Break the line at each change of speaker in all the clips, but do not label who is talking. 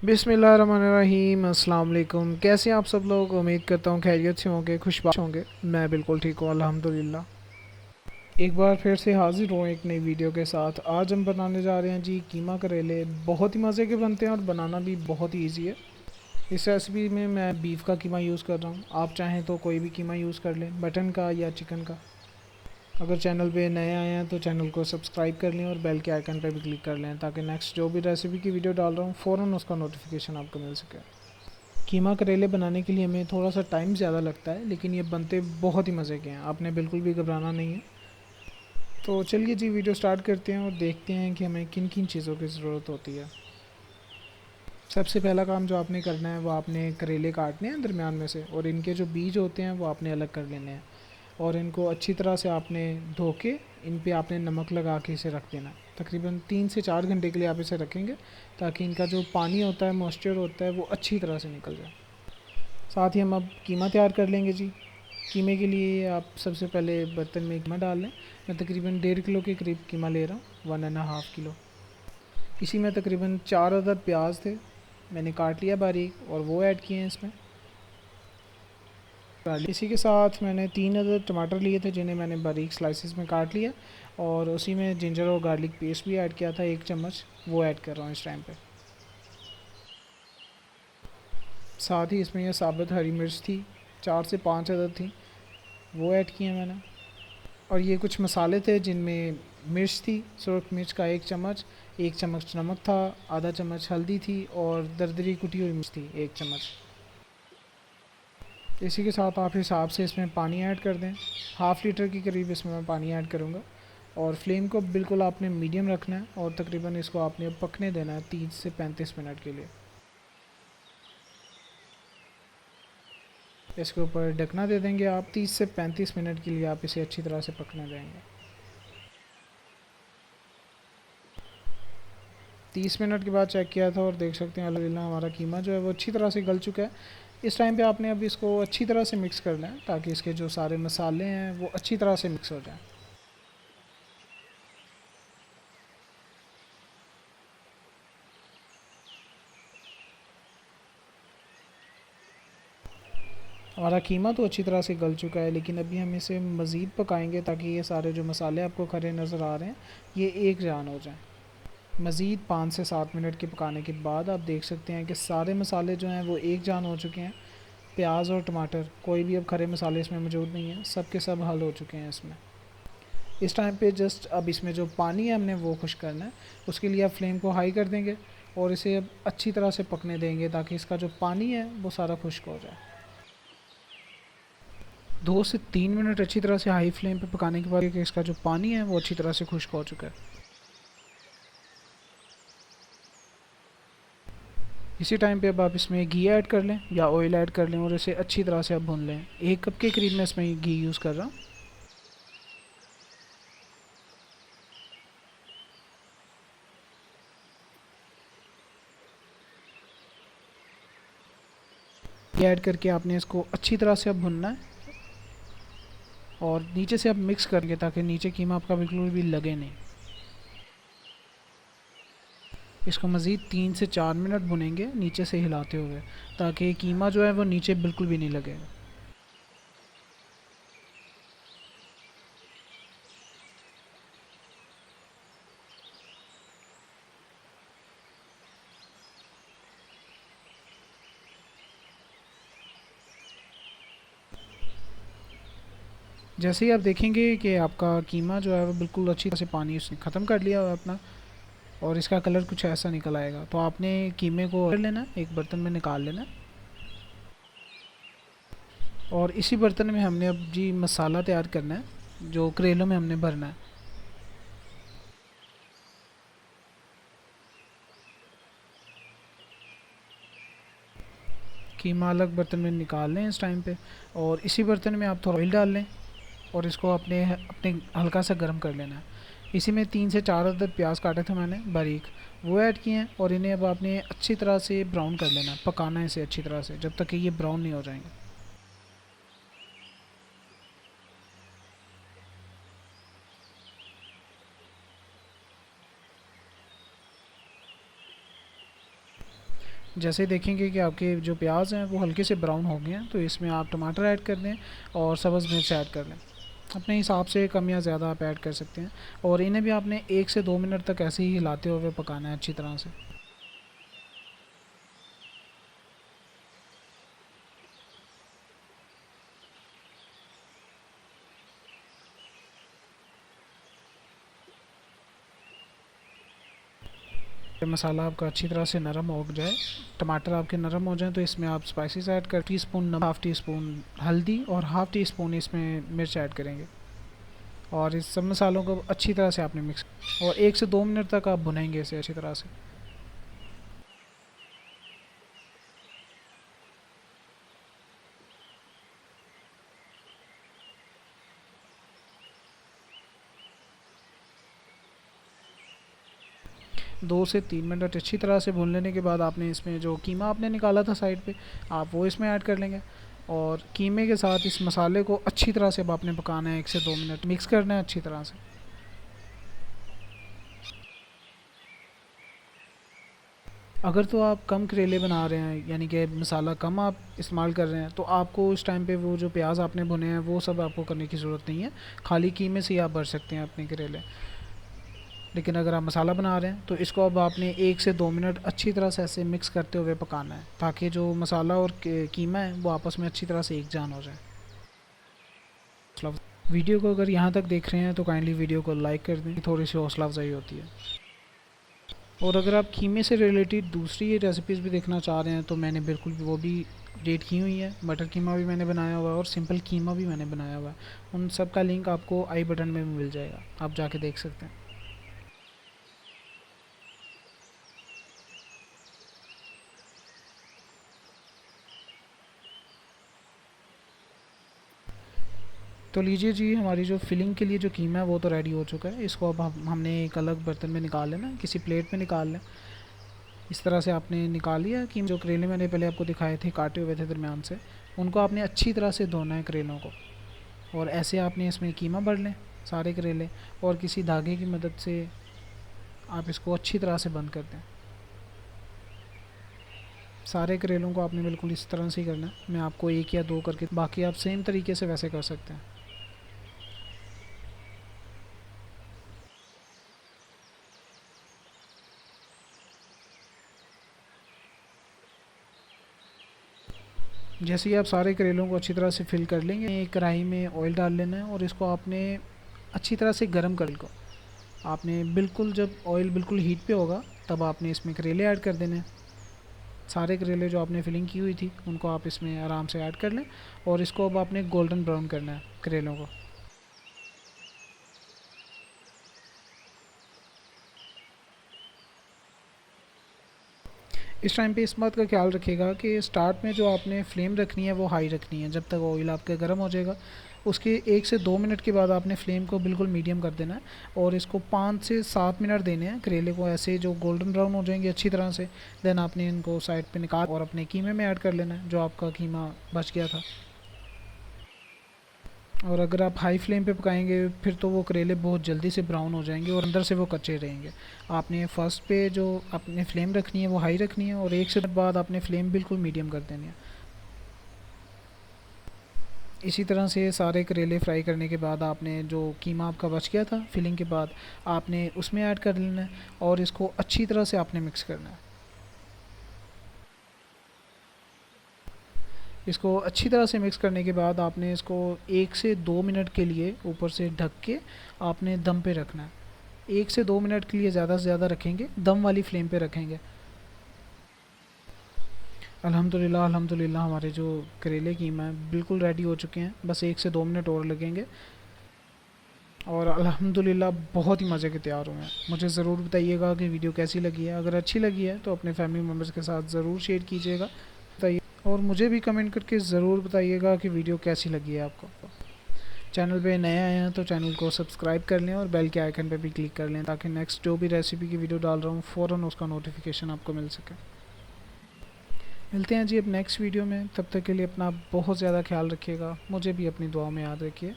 बिस्मिल्लाहिर्रहमानिर्रहीम। अस्सलाम वालेकुम। कैसे हैं आप सब लोग? उम्मीद करता हूँ खैरियत से होंगे, खुशबाश होंगे। मैं बिल्कुल ठीक हूँ, अल्हम्दुलिल्लाह। एक बार फिर से हाज़िर हूँ एक नई वीडियो के साथ। आज हम बनाने जा रहे हैं जी कीमा करेले। बहुत ही मज़े के बनते हैं और बनाना भी बहुत ही ईजी है। इस रेसिपी में मैं बीफ का कीमा यूज़ कर रहा हूँ। आप चाहें तो कोई भी कीमा यूज़ कर लें, मटन का या चिकन का। अगर चैनल पे नए आए हैं तो चैनल को सब्सक्राइब कर लें और बेल के आइकन पर भी क्लिक कर लें, ताकि नेक्स्ट जो भी रेसिपी की वीडियो डाल रहा हूँ फ़ौरन उसका नोटिफिकेशन आपको मिल सके। कीमा करेले बनाने के लिए हमें थोड़ा सा टाइम ज़्यादा लगता है, लेकिन ये बनते बहुत ही मज़े के हैं। आपने बिल्कुल भी घबराना नहीं है। तो चलिए जी वीडियो स्टार्ट करते हैं और देखते हैं कि हमें किन किन चीज़ों की ज़रूरत होती है। सबसे पहला काम जो आपने करना है वो आपने करेले काटने हैं दरमियान में से, और इनके जो बीज होते हैं वो आपने अलग कर लेने हैं। और इनको अच्छी तरह से आपने धो के इन पे आपने नमक लगा के इसे रख देना है। तकरीबन 3 से 4 घंटे के लिए आप इसे रखेंगे, ताकि इनका जो पानी होता है, मॉइस्चर होता है, वो अच्छी तरह से निकल जाए। साथ ही हम अब कीमा तैयार कर लेंगे जी। कीमे के लिए आप सबसे पहले बर्तन में कीमा डाल लें। मैं तकरीबन 1.5 किलो के करीब कीमा ले रहा हूँ, 1.5 किलो। इसी में तकरीबन 4 अदद प्याज थे, मैंने काट लिया बारीक, और वो ऐड किए हैं इसमें। इसी के साथ मैंने 3 अदद टमाटर लिए थे, जिन्हें मैंने बारीक स्लाइसिस में काट लिया। और उसी में जिंजर और गार्लिक पेस्ट भी ऐड किया था, 1 चम्मच, वो ऐड कर रहा हूँ इस टाइम पे। साथ ही इसमें यह साबुत हरी मिर्च थी, 4 से 5 अदद थी, वो ऐड किए मैंने। और ये कुछ मसाले थे, जिनमें मिर्च थी, सुरख मिर्च का 1 चम्मच, 1 चम्मच नमक था, आधा चम्मच हल्दी थी, और दरदरी कुटी हुई मिर्च थी 1 चम्मच। इसी के साथ आप हिसाब से इसमें पानी ऐड कर दें। हाफ़ लीटर के करीब इसमें मैं पानी ऐड करूँगा। और फ्लेम को बिल्कुल आपने मीडियम रखना है, और तकरीबन इसको आपने पकने देना है 30 से 35 मिनट के लिए। इसके ऊपर ढकना दे देंगे आप। 30 से 35 मिनट के लिए आप इसे अच्छी तरह से पकने देंगे। 30 मिनट के बाद चेक किया था और देख सकते हैं अल्हम्दुलिल्लाह हमारा कीमा जो है वो अच्छी तरह से गल चुका है। इस टाइम पे आपने अब इसको अच्छी तरह से मिक्स करना है, ताकि इसके जो सारे मसाले हैं वो अच्छी तरह से मिक्स हो जाएं। हमारा कीमा तो अच्छी तरह से गल चुका है, लेकिन अभी हम इसे मज़ीद पकाएंगे, ताकि ये सारे जो मसाले आपको खड़े नज़र आ रहे हैं ये एक जान हो जाएं। मज़ीद 5 से 7 मिनट के पकाने के बाद आप देख सकते हैं कि सारे मसाले जो हैं वो एक जान हो चुके हैं। प्याज और टमाटर, कोई भी अब खड़े मसाले इसमें मौजूद नहीं हैं, सब के सब हल हो चुके हैं इसमें। इस टाइम पे जस्ट अब इसमें जो पानी है हमने वो खुश करना है। उसके लिए आप फ्लेम को हाई कर देंगे और इसे अब अच्छी तरह से पकने देंगे, ताकि इसका जो पानी है वो सारा खुश्क हो जाए। 2 से 3 मिनट अच्छी तरह से हाई फ्लेम पे पकाने के बाद कि इसका जो पानी है वो अच्छी तरह से खुश्क हो चुका है। इसी टाइम पे अब आप इसमें घी ऐड कर लें या ऑयल ऐड कर लें, और इसे अच्छी तरह से आप भून लें। 1 कप के करीब मैं इसमें घी यूज़ कर रहा हूँ। घी ऐड करके आपने इसको अच्छी तरह से अब भुनना है, और नीचे से आप मिक्स करेंगे, ताकि नीचे कीमा आपका बिल्कुल भी लगे नहीं। इसको मज़ीद 3 से 4 मिनट भुनेंगे नीचे से हिलाते हुए, ताकि कीमा जो है वो नीचे बिल्कुल भी नहीं लगे। जैसे ही आप देखेंगे कि आपका कीमा जो है वो बिल्कुल अच्छी तरह से पानी उसने ख़त्म कर लिया है अपना, और इसका कलर कुछ ऐसा निकल आएगा, तो आपने कीमे को कर लेना, एक बर्तन में निकाल लेना। और इसी बर्तन में हमने अब जी मसाला तैयार करना है, जो करेलों में हमने भरना है। कीमा अलग बर्तन में निकाल लें इस टाइम पे, और इसी बर्तन में आप थोड़ा ऑयल डाल लें, और इसको अपने अपने हल्का सा गर्म कर लेना है। इसी में 3 से 4 अदद प्याज काटे थे मैंने बारीक, वो ऐड किए हैं, और इन्हें अब आपने अच्छी तरह से ब्राउन कर लेना है। पकाना है इसे अच्छी तरह से जब तक कि ये ब्राउन नहीं हो जाएंगे। जैसे देखेंगे कि आपके जो प्याज हैं वो हल्के से ब्राउन हो गए हैं, तो इसमें आप टमाटर ऐड कर दें और सब्ज़ मिर्च ऐड कर लें। अपने हिसाब से कम या ज़्यादा आप ऐड कर सकते हैं, और इन्हें भी आपने 1 से 2 मिनट तक ऐसे ही हिलाते हुए पकाना है अच्छी तरह से। मसाला आपका अच्छी तरह से नरम हो जाए, टमाटर आपके नरम हो जाएं, तो इसमें आप स्पाइसेस ऐड कर, टीस्पून नमक, हाफ़ टी स्पून हल्दी और हाफ़ टी स्पून इसमें मिर्च ऐड करेंगे। और इस सब मसालों को अच्छी तरह से आपने मिक्स, और 1 से 2 मिनट तक आप भुनेंगे इसे अच्छी तरह से। 2 से 3 मिनट अच्छी तरह से भून लेने के बाद आपने इसमें जो कीमा आपने निकाला था साइड पे, आप वो इसमें ऐड कर लेंगे, और कीमे के साथ इस मसाले को अच्छी तरह से अब आपने पकाना है 1 से 2 मिनट, मिक्स करना है अच्छी तरह से। अगर तो आप कम करेले बना रहे हैं, यानी कि मसाला कम आप इस्तेमाल कर रहे हैं, तो आपको उस टाइम पे वो जो प्याज आपने भुने हैं वो सब आपको करने की ज़रूरत नहीं है, खाली कीमे से ही आप भर सकते हैं अपने करेले। लेकिन अगर आप मसाला बना रहे हैं तो इसको अब आपने 1 से 2 मिनट अच्छी तरह से ऐसे मिक्स करते हुए पकाना है, ताकि जो मसाला और कीमा है वो आपस में अच्छी तरह से एक जान हो जाए। वीडियो को अगर यहाँ तक देख रहे हैं तो काइंडली वीडियो को लाइक कर दें, थोड़ी सी हौसला अफजाई होती है। और अगर आप कीमे से रिलेटेड दूसरी रेसिपीज़ भी देखना चाह रहे हैं तो मैंने बिल्कुल वो भी अपडेट की हुई है। मटर कीमा भी मैंने बनाया हुआ है और सिंपल कीमा भी मैंने बनाया हुआ है। उन सब का लिंक आपको आई बटन में मिल जाएगा, आप जाके देख सकते हैं। तो लीजिए जी, हमारी जो फिलिंग के लिए जो कीमा है वो तो रेडी हो चुका है। इसको अब हमने एक अलग बर्तन में निकाल लेना, किसी प्लेट में निकाल लें। इस तरह से आपने निकाल लिया कि जो करेले मैंने पहले आपको दिखाए थे काटे हुए थे दरमियान से, उनको आपने अच्छी तरह से धोना है करेलों को, और ऐसे आपने इसमें कीमा भर लें सारे करेले, और किसी धागे की मदद से आप इसको अच्छी तरह से बंद कर दें। सारे करेलों को आपने बिल्कुल इस तरह से ही करना है। मैं आपको एक या दो करके, बाकी आप सेम तरीके से वैसे कर सकते हैं। जैसे ही आप सारे करेलों को अच्छी तरह से फिल कर लेंगे, एक कढ़ाई में ऑयल डाल लेना है और इसको आपने अच्छी तरह से गर्म कर को आपने बिल्कुल, जब ऑयल बिल्कुल हीट पे होगा तब आपने इसमें करेले ऐड कर देने हैं। सारे करेले जो आपने फिलिंग की हुई थी उनको आप इसमें आराम से ऐड कर लें, और इसको अब आपने गोल्डन ब्राउन करना है करेलों को। इस टाइम पे इस बात का ख्याल रखिएगा कि स्टार्ट में जो आपने फ्लेम रखनी है वो हाई रखनी है, जब तक ऑयल आपका गर्म हो जाएगा। उसके 1 से 2 मिनट के बाद आपने फ्लेम को बिल्कुल मीडियम कर देना है, और इसको 5 से 7 मिनट देने हैं करेले को, ऐसे जो गोल्डन ब्राउन हो जाएंगे अच्छी तरह से। देन आपने इनको साइड पे निकाल और अपने कीमे में ऐड कर लेना है, जो आपका कीमा बच गया था। और अगर आप हाई फ्लेम पे पकाएंगे फिर तो वो करेले बहुत जल्दी से ब्राउन हो जाएंगे और अंदर से वो कच्चे रहेंगे। आपने फर्स्ट पे जो अपने फ्लेम रखनी है वो हाई रखनी है, और 1 से बाद आपने फ्लेम बिल्कुल मीडियम कर देनी है। इसी तरह से सारे करेले फ्राई करने के बाद आपने जो कीमा आपका बच गया था फिलिंग के बाद, आपने उसमें ऐड कर लेना है, और इसको अच्छी तरह से आपने मिक्स करना है। इसको अच्छी तरह से मिक्स करने के बाद आपने इसको 1 से 2 मिनट के लिए ऊपर से ढक के आपने दम पे रखना है। 1 से 2 मिनट के लिए ज़्यादा से ज़्यादा रखेंगे, दम वाली फ्लेम पे रखेंगे। अल्हम्दुलिल्लाह अल्हम्दुलिल्लाह, हमारे जो करेले कीमा है बिल्कुल रेडी हो चुके हैं, बस 1 से 2 मिनट और लगेंगे, और अल्हम्दुलिल्लाह बहुत ही मज़े के तैयार हुए हैं। मुझे ज़रूर बताइएगा कि वीडियो कैसी लगी है। अगर अच्छी लगी है तो अपने फैमिली मेम्बर्स के साथ ज़रूर शेयर कीजिएगा, बताइए, और मुझे भी कमेंट करके ज़रूर बताइएगा कि वीडियो कैसी लगी है आपको। चैनल पे नए आए हैं तो चैनल को सब्सक्राइब कर लें और बेल के आइकन पे भी क्लिक कर लें, ताकि नेक्स्ट जो भी रेसिपी की वीडियो डाल रहा हूँ फ़ौरन उसका नोटिफिकेशन आपको मिल सके। मिलते हैं जी अब नेक्स्ट वीडियो में, तब तक के लिए अपना बहुत ज़्यादा ख्याल रखिएगा, मुझे भी अपनी दुआ में याद रखिए।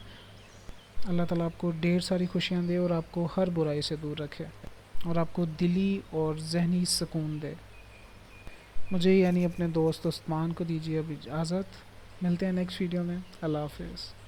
अल्लाह ताला आपको ढेर सारी खुशियाँ दे और आपको हर बुराई से दूर रखे, और आपको दिली और जहनी सुकून दे। मुझे यानी अपने दोस्त उस्मान को दीजिए अब इजाज़त। मिलते हैं नेक्स्ट वीडियो में। अल्लाह हाफ़िज़।